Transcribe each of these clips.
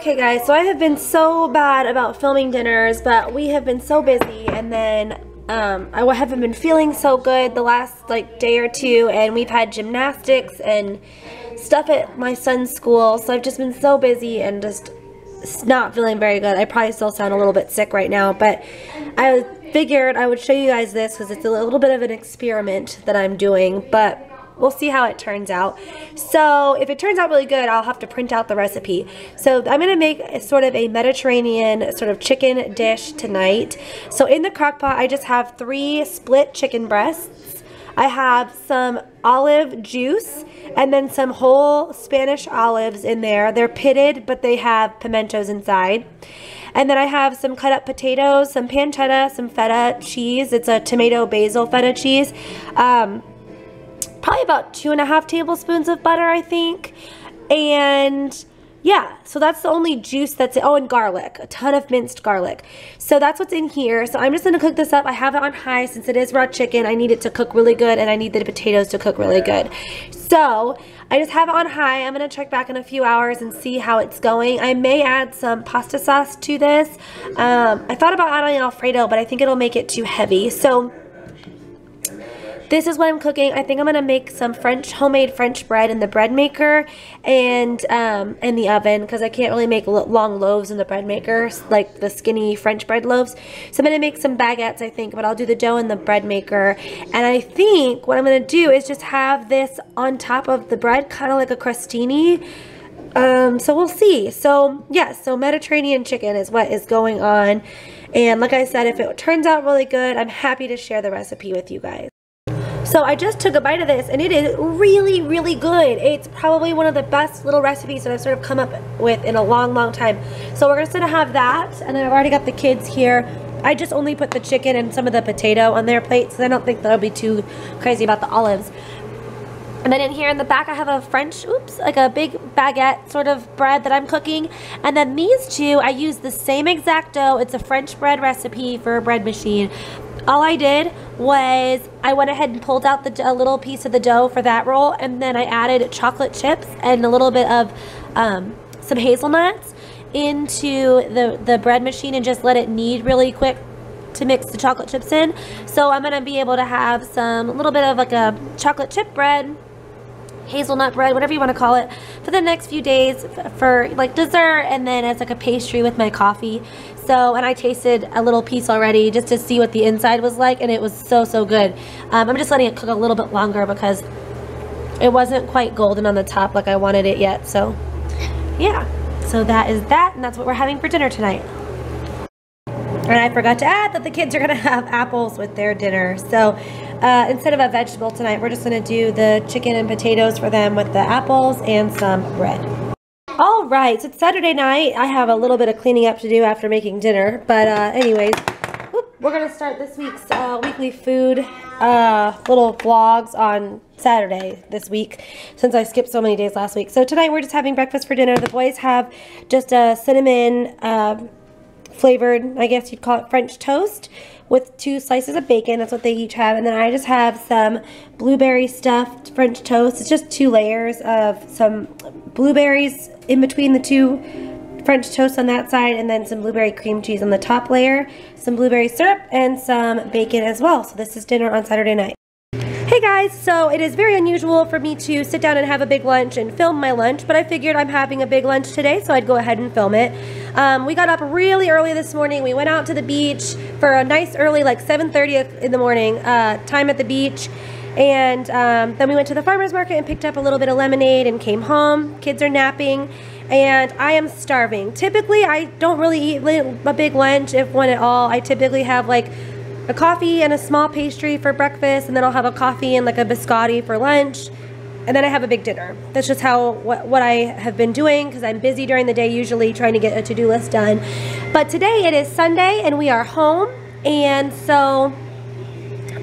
Okay guys, so I have been so bad about filming dinners, but we have been so busy, and then I haven't been feeling so good the last day or two, and we've had gymnastics and stuff at my son's school, so I've just been so busy and just not feeling very good. I probably still sound a little bit sick right now, but I figured I would show you guys this because it's a little bit of an experiment that I'm doing, but we'll see how it turns out. So if it turns out really good, I'll have to print out the recipe. So I'm gonna make sort of a Mediterranean sort of chicken dish tonight. So in the crock pot, I just have 3 split chicken breasts. I have some olive juice and then some whole Spanish olives in there. They're pitted, but they have pimentos inside. And then I have some cut up potatoes, some pancetta, some feta cheese. It's a tomato basil feta cheese. Probably about 2.5 tablespoons of butter, I think. And yeah, so that's the only juice that's in. Oh, and garlic, a ton of minced garlic. So that's what's in here. So I'm just gonna cook this up. I have it on high since it is raw chicken. I need it to cook really good, and I need the potatoes to cook really good. So I just have it on high. I'm gonna check back in a few hours and see how it's going. I may add some pasta sauce to this. I thought about adding Alfredo, but I think it'll make it too heavy. So this is what I'm cooking. I think I'm gonna make some homemade French bread in the bread maker and in the oven, because I can't really make long loaves in the bread maker, like the skinny French bread loaves. So I'm gonna make some baguettes, I think, but I'll do the dough in the bread maker. And I think what I'm gonna do is just have this on top of the bread, kind of like a crostini. So we'll see. So yeah, so Mediterranean chicken is what is going on. And like I said, if it turns out really good, I'm happy to share the recipe with you guys. So I just took a bite of this, and it is really, really good. It's probably one of the best little recipes that I've sort of come up with in a long, long time. So we're just gonna have that, and then I've already got the kids here. I just only put the chicken and some of the potato on their plates, so I don't think they'll be too crazy about the olives. And then in here in the back, I have a French, like a big baguette sort of bread that I'm cooking. And then these two, I use the same exact dough. It's a French bread recipe for a bread machine. All I did was I went ahead and pulled out a little piece of the dough for that roll, and then I added chocolate chips and a little bit of some hazelnuts into the bread machine and just let it knead really quick to mix the chocolate chips in. So I'm gonna be able to have a little bit of like a chocolate chip bread, hazelnut bread, whatever you want to call it, for the next few days for like dessert, and then as like a pastry with my coffee. So, and I tasted a little piece already just to see what the inside was like, and it was so, so good. I'm just letting it cook a little bit longer because it wasn't quite golden on the top like I wanted it yet. So yeah, so that is that, and that's what we're having for dinner tonight. And I forgot to add that the kids are gonna have apples with their dinner. So instead of a vegetable tonight, we're just gonna do the chicken and potatoes for them with the apples and some bread. All right, so it's Saturday night. I have a little bit of cleaning up to do after making dinner. But anyways, we're gonna start this week's weekly food little vlogs on Saturday this week, since I skipped so many days last week. So tonight we're just having breakfast for dinner. The boys have just a cinnamon flavored, I guess you'd call it, French toast with 2 slices of bacon. That's what they each have. And then I just have some blueberry stuffed French toast. It's just 2 layers of some blueberries in between the 2 French toast on that side, and then some blueberry cream cheese on the top layer, some blueberry syrup, and some bacon as well. So this is dinner on Saturday night. Hey guys, so it is very unusual for me to sit down and have a big lunch and film my lunch, but I figured I'm having a big lunch today, so I'd go ahead and film it. We got up really early this morning. We went out to the beach for a nice early, like 7:30 in the morning, time at the beach. And then we went to the farmer's market and picked up a little bit of lemonade and came home. Kids are napping, and I am starving. Typically, I don't really eat a big lunch, if one at all. I typically have like a coffee and a small pastry for breakfast, and then I'll have a coffee and like a biscotti for lunch, and then I have a big dinner. That's just what I have been doing, because I'm busy during the day usually trying to get a to-do list done. But today it is Sunday and we are home, and so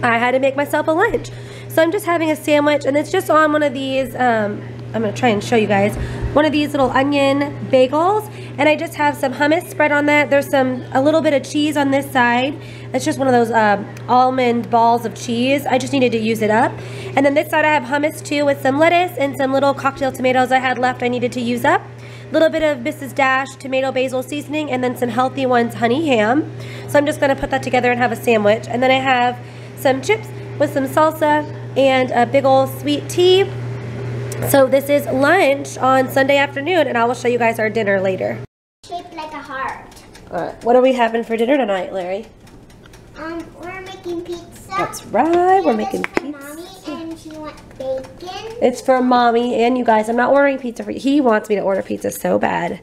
I had to make myself a lunch. So I'm just having a sandwich, and it's just on one of these, I'm gonna try and show you guys, one of these little onion bagels, and I just have some hummus spread on that. There's a little bit of cheese on this side. It's just one of those almond balls of cheese. I just needed to use it up. And then this side I have hummus too, with some lettuce and some little cocktail tomatoes I had left I needed to use up. a little bit of Mrs. Dash tomato basil seasoning, and then some Healthy Ones honey ham. So I'm just going to put that together and have a sandwich. And then I have some chips with some salsa and a big old sweet tea. So this is lunch on Sunday afternoon, and I will show you guys our dinner later. Shaped like a heart. Alright, what are we having for dinner tonight, Larry? We're making pizza. That's right, we're making pizza. Mommy, and she wants bacon. It's for Mommy and you guys. I'm not ordering pizza for you. He wants me to order pizza so bad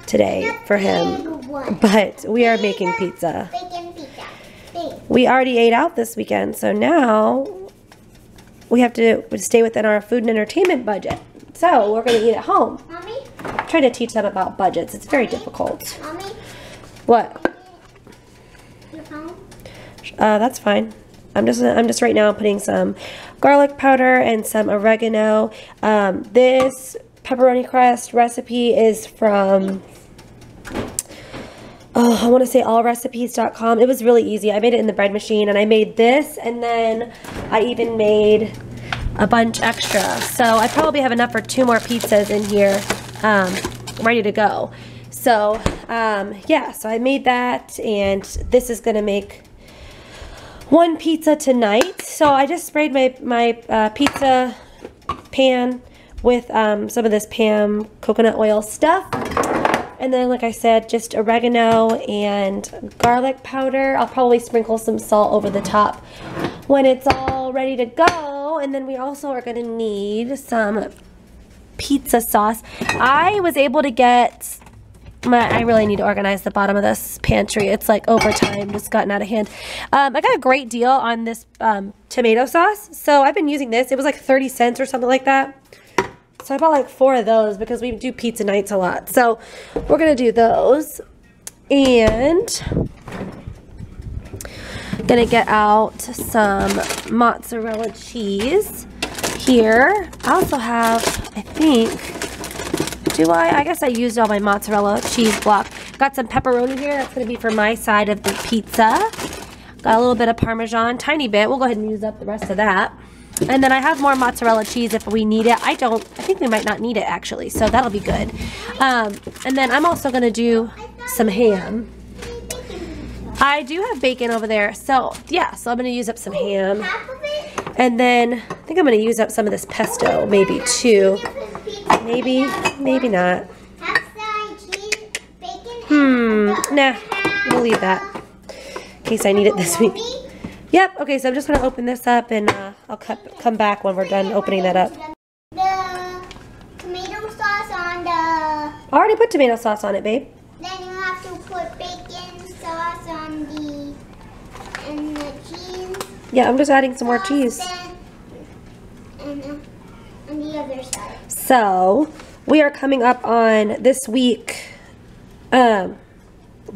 today for him. But we are making pizza. Bacon pizza. Big. We already ate out this weekend, so now we have to stay within our food and entertainment budget. So we're going to eat at home. Mommy? I'm trying to teach them about budgets. It's very difficult. Mommy? What? Your phone? That's fine. I'm just right now putting some garlic powder and some oregano. This pepperoni crust recipe is from, I want to say allrecipes.com. It was really easy. I made it in the bread machine, and I made this, and then I even made a bunch extra. So I probably have enough for 2 more pizzas in here, ready to go. So yeah, so I made that, and this is gonna make 1 pizza tonight. So I just sprayed my pizza pan with some of this Pam coconut oil stuff. And then, like I said, just oregano and garlic powder. I'll probably sprinkle some salt over the top when it's all ready to go. And then we also are going to need some pizza sauce. I was able to get I really need to organize the bottom of this pantry. It's like overtime, just gotten out of hand. I got a great deal on this tomato sauce. So I've been using this. It was like 30 cents or something like that. So I bought like 4 of those because we do pizza nights a lot. So we're going to do those. And going to get out some mozzarella cheese here. I also have, I think, I guess I used all my mozzarella cheese block. Got some pepperoni here. That's going to be for my side of the pizza. Got a little bit of Parmesan, tiny bit. We'll go ahead and use up the rest of that. And then I have more mozzarella cheese if we need it. I think we might not need it actually, so that'll be good. And then I'm also going to do some ham. I do have bacon over there, so yeah, so I'm going to use up some ham. And then I think I'm going to use up some of this pesto, maybe too. Maybe not. Nah, we'll leave that in case I need it this week. Yep, okay, so I'm just going to open this up, and I'll come back when we're done opening that up. The tomato sauce on the... I already put tomato sauce on it, babe. Then you have to put bacon sauce on the... and the cheese. Yeah, I'm just adding some more cheese. And on the other side. So, we are coming up on this week, the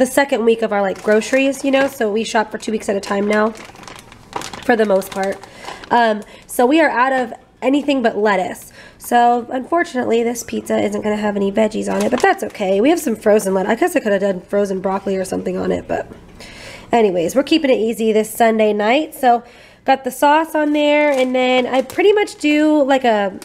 second week of our like groceries, you know, so we shop for 2 weeks at a time now, for the most part. So we are out of anything but lettuce. So unfortunately, this pizza isn't going to have any veggies on it, but that's okay. We have some frozen lettuce. I guess I could have done frozen broccoli or something on it, but anyways, we're keeping it easy this Sunday night. So got the sauce on there, and then I pretty much do like a,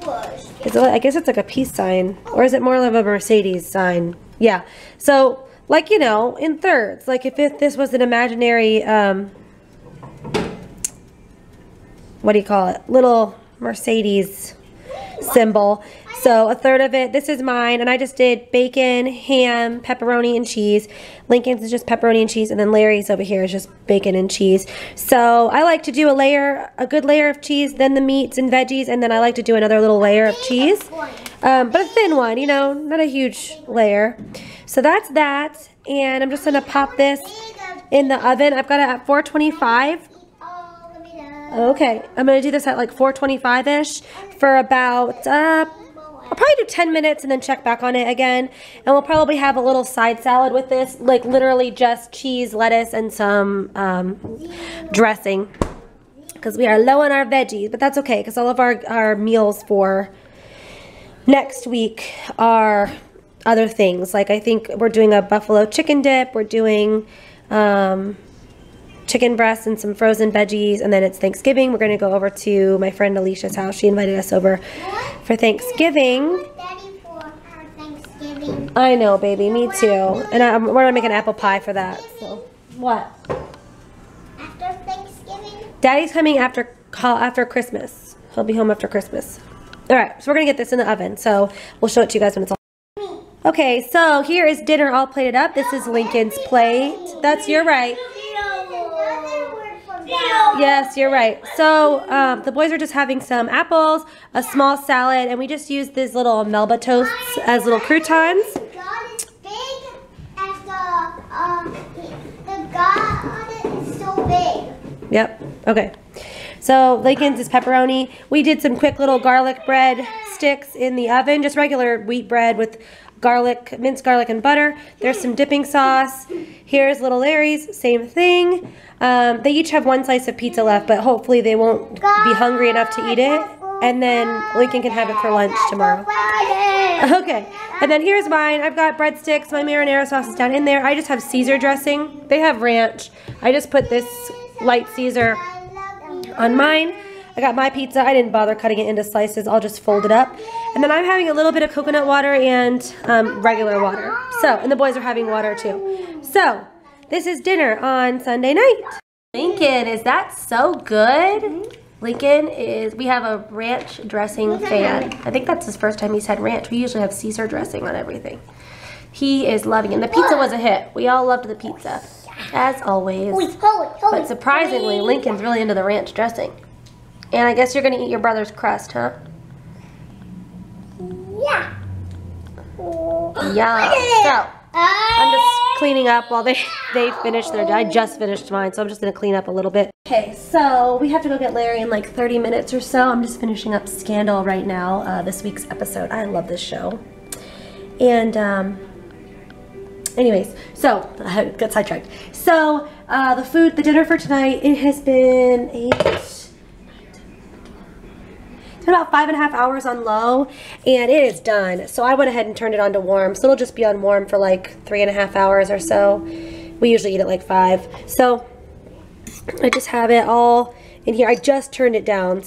I guess it's like a peace sign, or is it more of a Mercedes sign? Yeah. So like, you know, in thirds, like if this was an imaginary, what do you call it? Little Mercedes symbol. So a third of it, this is mine, and I just did bacon, ham, pepperoni, and cheese. Lincoln's is just pepperoni and cheese, and then Larry's over here is just bacon and cheese. So I like to do a good layer of cheese, then the meats and veggies, and then I like to do another little layer of cheese. But a thin one, you know, not a huge layer. So that's that, and I'm just going to pop this in the oven. I've got it at 425. Okay, I'm going to do this at like 425-ish for about, I'll probably do 10 minutes and then check back on it again. And we'll probably have a little side salad with this, like literally just cheese, lettuce, and some dressing. Because we are low on our veggies, but that's okay because all of our meals for next week are other things. Like I think we're doing a buffalo chicken dip, we're doing chicken breasts and some frozen veggies, and then it's Thanksgiving. We're going to go over to my friend Alicia's house. She invited us over for Thanksgiving. Thanksgiving. I know, baby. Me too. And we're gonna make an apple pie for that. So what? After Thanksgiving? Daddy's coming after Christmas. He'll be home after Christmas. All right, so we're gonna get this in the oven. So we'll show it to you guys when it's all. Okay, so here is dinner all plated up. This is Lincoln's plate. That's you're right. Yes, you're right. So the boys are just having some apples, a small salad, and we just used these little Melba toasts as little croutons. God is big as the God is so big. Yep. Okay. So Lincoln's is pepperoni. We did some quick little garlic bread sticks in the oven, just regular wheat bread with garlic, minced garlic and butter. There's some dipping sauce. Here's little Larry's, same thing. They each have one slice of pizza left, but hopefully they won't be hungry enough to eat it. And then Lincoln can have it for lunch tomorrow. Okay, and then here's mine. I've got breadsticks. My marinara sauce is down in there. I just have Caesar dressing. They have ranch. I just put this light Caesar on mine. I got my pizza. I didn't bother cutting it into slices. I'll just fold it up. And then I'm having a little bit of coconut water and regular water. So, and the boys are having water too. So, this is dinner on Sunday night. Lincoln, is that so good? Lincoln we have a ranch dressing fan. I think that's his first time he's had ranch. We usually have Caesar dressing on everything. He is loving it. And the pizza was a hit. We all loved the pizza, as always. But surprisingly, Lincoln's really into the ranch dressing. And I guess you're going to eat your brother's crust, huh? Yeah. Yeah. So, I'm just cleaning up while they finish their, I just finished mine, so I'm just going to clean up a little bit. Okay, so we have to go get Larry in like 30 minutes or so. I'm just finishing up Scandal right now, this week's episode. I love this show. And, anyways, so, I got sidetracked. So, the dinner for tonight, it has been about 5.5 hours on low, and it is done. So I went ahead and turned it on to warm. So it'll just be on warm for like 3.5 hours or so. We usually eat at like 5. So I just have it all in here. I just turned it down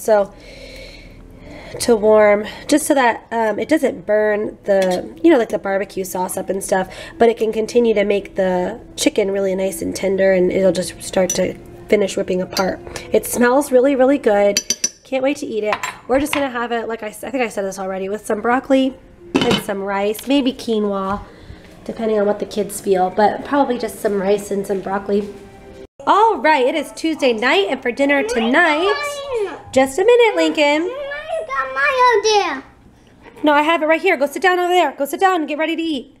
to warm, just so that it doesn't burn the, like the barbecue sauce up and stuff, but it can continue to make the chicken really nice and tender, and it'll just start to finish whipping apart. It smells really, really good. Can't wait to eat it. We're just gonna have it, like I think I said this already, with some broccoli and some rice, maybe quinoa, depending on what the kids feel, but probably just some rice and some broccoli. All right, it is Tuesday night, and for dinner tonight, just a minute, Lincoln. I got my idea. No, I have it right here. Go sit down over there. Go sit down and get ready to eat.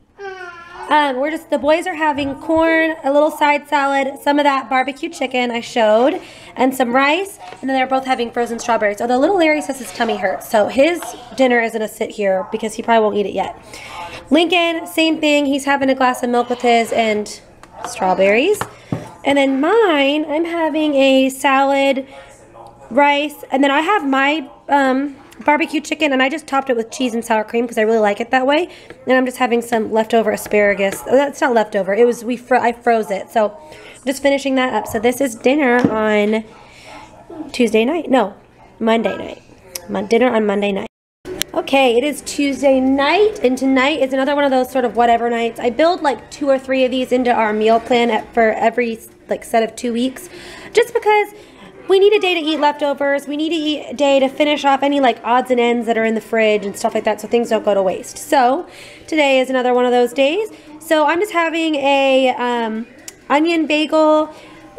The boys are having corn, a little side salad, some of that barbecue chicken I showed, and some rice, and then they're both having frozen strawberries. Although little Larry says his tummy hurts, so his dinner is gonna sit here because he probably won't eat it yet. Lincoln, same thing. He's having a glass of milk with his and strawberries. And then mine, I'm having a salad, rice, and then I have my barbecue chicken, and I just topped it with cheese and sour cream because I really like it that way. And I'm just having some leftover asparagus. Oh, that's not leftover. It was I froze it. So I'm just finishing that up. So this is dinner on Tuesday night. No, Monday night. Dinner on Monday night. Okay, it is Tuesday night, and tonight is another one of those sort of whatever nights. I build like 2 or 3 of these into our meal plan for every like set of 2 weeks, just because we need a day to eat leftovers. We need a day to finish off any like odds and ends that are in the fridge and stuff like that, so things don't go to waste. So today is another one of those days. So I'm just having a onion bagel.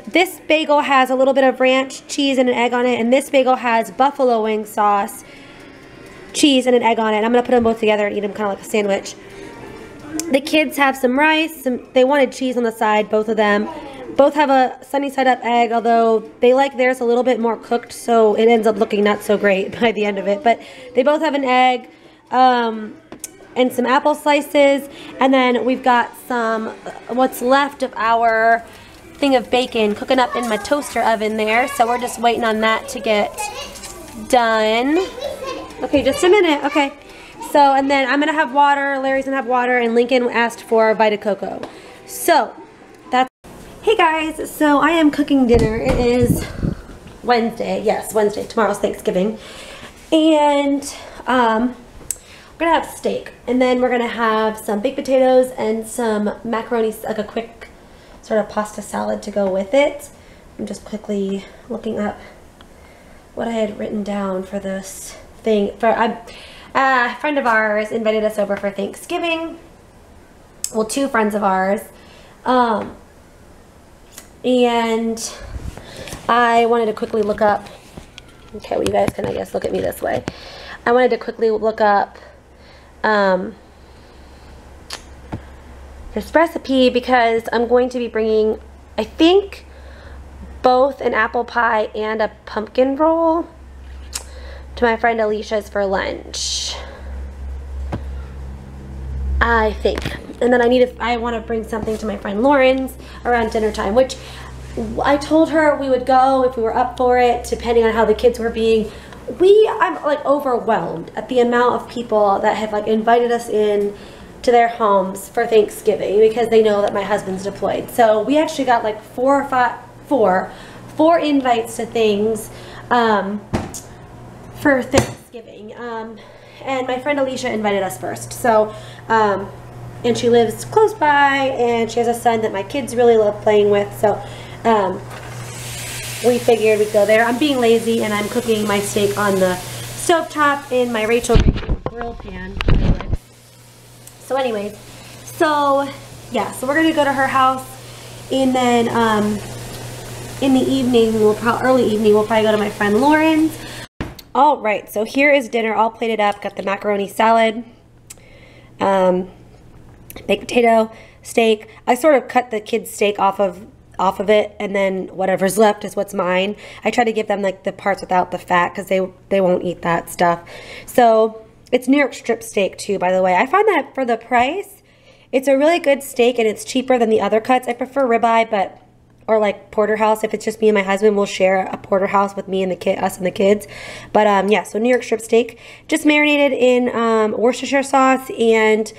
This bagel has a little bit of ranch, cheese, and an egg on it, and this bagel has buffalo wing sauce, cheese, and an egg on it. And I'm gonna put them both together and eat them kind of like a sandwich. The kids have some rice. They wanted cheese on the side, both of them. Both have a sunny side up egg, although they like theirs a little bit more cooked, so it ends up looking not so great by the end of it. But they both have an egg and some apple slices, and then we've got some what's left of our thing of bacon cooking up in my toaster oven there. So we're just waiting on that to get done. Okay, just a minute. Okay. So, and then I'm gonna have water. Larry's gonna have water, and Lincoln asked for a Vita Coco. So. Hey guys, so I am cooking dinner. It is Wednesday. Yes, Wednesday. Tomorrow's Thanksgiving. And we're gonna have steak, and then we're gonna have some baked potatoes and some macaroni, like a quick sort of pasta salad to go with it. I'm just quickly looking up what I had written down for this thing. A friend of ours invited us over for Thanksgiving. Well, two friends of ours. And I wanted to quickly look up, okay, well, you guys can, I guess, look at me this way. I wanted to quickly look up this recipe because I'm going to be bringing, I think, both an apple pie and a pumpkin roll to my friend Alicia's for lunch, I think. And then I want to bring something to my friend Lauren's around dinner time, which I told her we would go if we were up for it, depending on how the kids were being. I'm like overwhelmed at the amount of people that have like invited us in to their homes for Thanksgiving because they know that my husband's deployed. So we actually got like four invites to things for Thanksgiving. And my friend Alicia invited us first. So, and she lives close by, and she has a son that my kids really love playing with. So, we figured we'd go there. I'm being lazy, and I'm cooking my steak on the stovetop in my Rachel grill pan. So anyways, yeah, so we're gonna go to her house, and then in the evening, early evening, we'll probably go to my friend Lauren's. All right, so here is dinner all plated up. Got the macaroni salad, baked potato, steak. I sort of cut the kids' steak off of it, and then whatever's left is what's mine. I try to give them like the parts without the fat because they won't eat that stuff. So it's New York strip steak too, by the way. I find that for the price, it's a really good steak, and it's cheaper than the other cuts. I prefer ribeye, or like porterhouse. If it's just me and my husband, we'll share a porterhouse with me and us and the kids. But yeah, so New York strip steak, just marinated in Worcestershire sauce and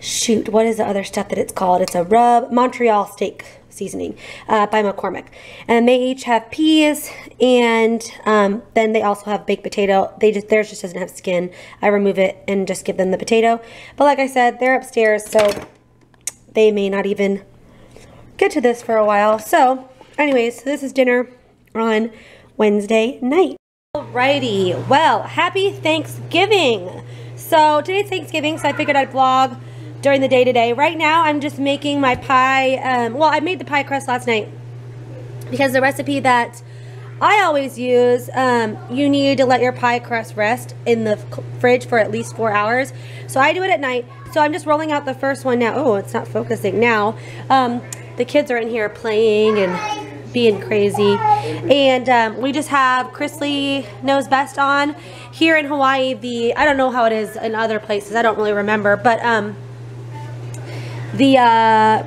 shoot, what is the other stuff that it's called? It's a Montreal steak seasoning by McCormick. And they each have peas, and then they also have baked potato. Theirs just doesn't have skin. I remove it and just give them the potato. But like I said, they're upstairs, so they may not even get to this for a while. So anyways, this is dinner on Wednesday night. Alrighty, well, happy Thanksgiving. So today's Thanksgiving, so I figured I'd vlog during the day today. Right now, I'm just making my pie. Well, I made the pie crust last night because the recipe that I always use, you need to let your pie crust rest in the fridge for at least 4 hours. So I do it at night. So I'm just rolling out the first one now. Oh, it's not focusing now. The kids are in here playing and being crazy. And we just have Chrisley Knows Best on. Here in Hawaii, I don't know how it is in other places. I don't really remember. But the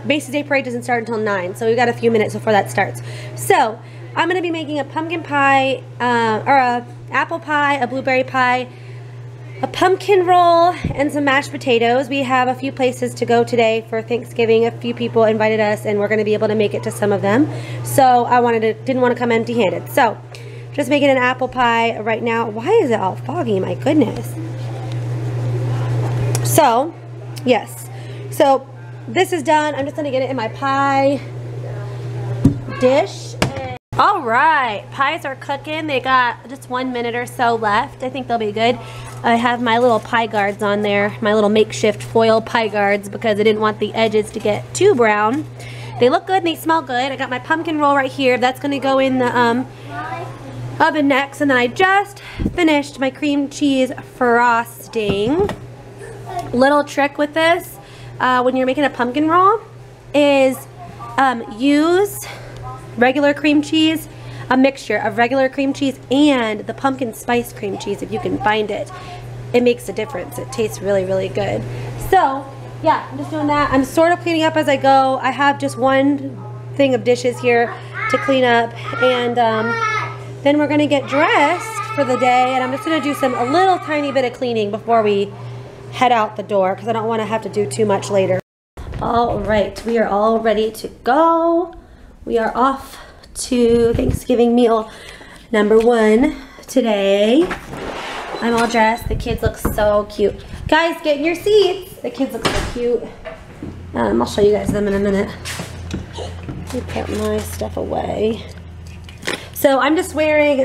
Macy's Day Parade doesn't start until 9. So we've got a few minutes before that starts. So I'm going to be making a pumpkin pie, or a apple pie, a blueberry pie, a pumpkin roll, and some mashed potatoes. We have a few places to go today for Thanksgiving. A few people invited us, and we're going to be able to make it to some of them. So I didn't want to come empty-handed. So just making an apple pie right now. Why is it all foggy? My goodness. So, yes. So this is done. I'm just going to get it in my pie dish. All right, pies are cooking. They got just 1 minute or so left. I think they'll be good. I have my little pie guards on there, my little makeshift foil pie guards, because I didn't want the edges to get too brown. They look good and they smell good. I got my pumpkin roll right here. That's going to go in the oven next. And then I just finished my cream cheese frosting. Little trick with this, when you're making a pumpkin roll, is use regular cream cheese, a mixture of regular cream cheese and the pumpkin spice cream cheese if you can find it. It makes a difference. It tastes really, really good. So yeah, I'm just doing that. I'm sort of cleaning up as I go. I have just one thing of dishes here to clean up, and then we're gonna get dressed for the day, and I'm just gonna do a little tiny bit of cleaning before we head out the door because I don't want to have to do too much later. All right, we are all ready to go. We are off to Thanksgiving meal number 1 today. I'm all dressed. The kids look so cute. Guys, get in your seats. The kids look so cute. I'll show you guys them in a minute. Let me put my stuff away. So I'm just wearing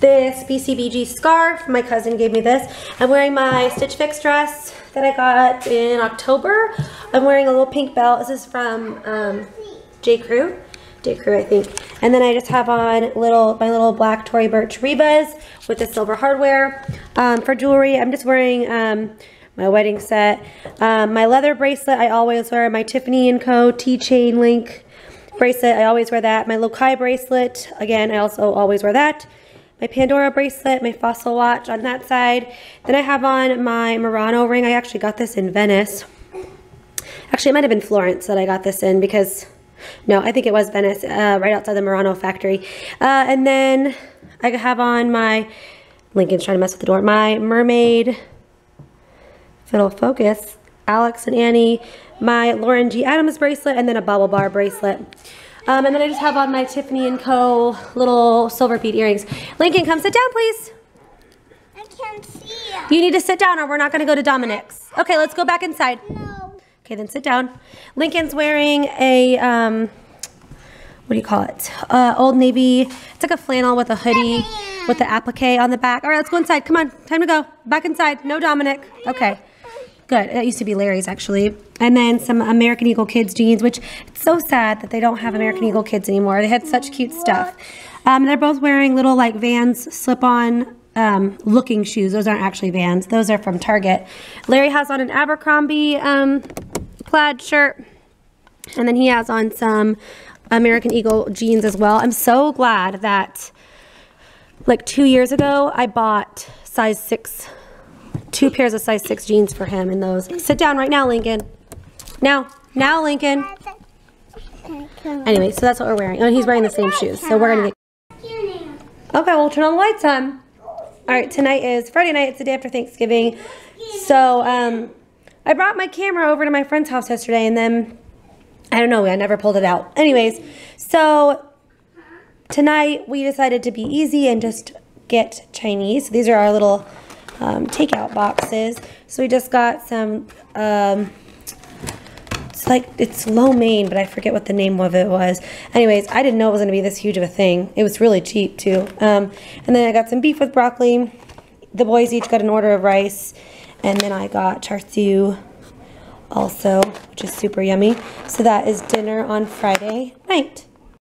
this BCBG scarf. My cousin gave me this. I'm wearing my Stitch Fix dress that I got in October. I'm wearing a little pink belt. This is from J. Crew, I think. And then I just have on my little black Tory Burch Rebas with the silver hardware. For jewelry, I'm just wearing my wedding set. My leather bracelet, I always wear. My Tiffany & Co. T-Chain Link bracelet, I always wear that. My Lokai bracelet, again, I also always wear that. My Pandora bracelet, my Fossil watch on that side. Then I have on my Murano ring. I actually got this in Venice. Actually, it might have been Florence that I got this in because, no, I think it was Venice, right outside the Murano factory. And then I have on my, Lincoln's trying to mess with the door, my mermaid, if it'll focus, Alex and Annie, my Lauren G. Adams bracelet, and then a Bubble Bar bracelet. And then I just have on my Tiffany & Co. little silver bead earrings. Lincoln, come sit down, please. I can't see you. You need to sit down or we're not going to go to Dominic's. Okay, let's go back inside. No. Okay, then sit down. Lincoln's wearing a, what do you call it? Old Navy. It's like a flannel with a hoodie with the applique on the back. All right, let's go inside. Come on, time to go. Back inside. No Dominic. Okay. Good. That used to be Larry's, actually. And then some American Eagle Kids jeans, which it's so sad that they don't have American Eagle Kids anymore. They had such cute stuff. They're both wearing little like Vans slip-on looking shoes. Those aren't actually Vans. Those are from Target. Larry has on an Abercrombie plaid shirt. And then he has on some American Eagle jeans as well. I'm so glad that like 2 years ago, I bought size 6 2 pairs of size 6 jeans for him in those. Sit down right now, Lincoln. Now, Lincoln. Anyway, so that's what we're wearing. Oh, he's wearing the same shoes, so we're gonna get. Okay, we'll turn on the lights on. All right, tonight is Friday night. It's the day after Thanksgiving. So, I brought my camera over to my friend's house yesterday, and then I don't know. I never pulled it out. Anyways, so tonight we decided to be easy and just get Chinese. These are our little takeout boxes. So we just got some, it's lo mein, but I forget what the name of it was. Anyways, I didn't know it was going to be this huge of a thing. It was really cheap too. And then I got some beef with broccoli. The boys each got an order of rice. And then I got char siu also, which is super yummy. So that is dinner on Friday night.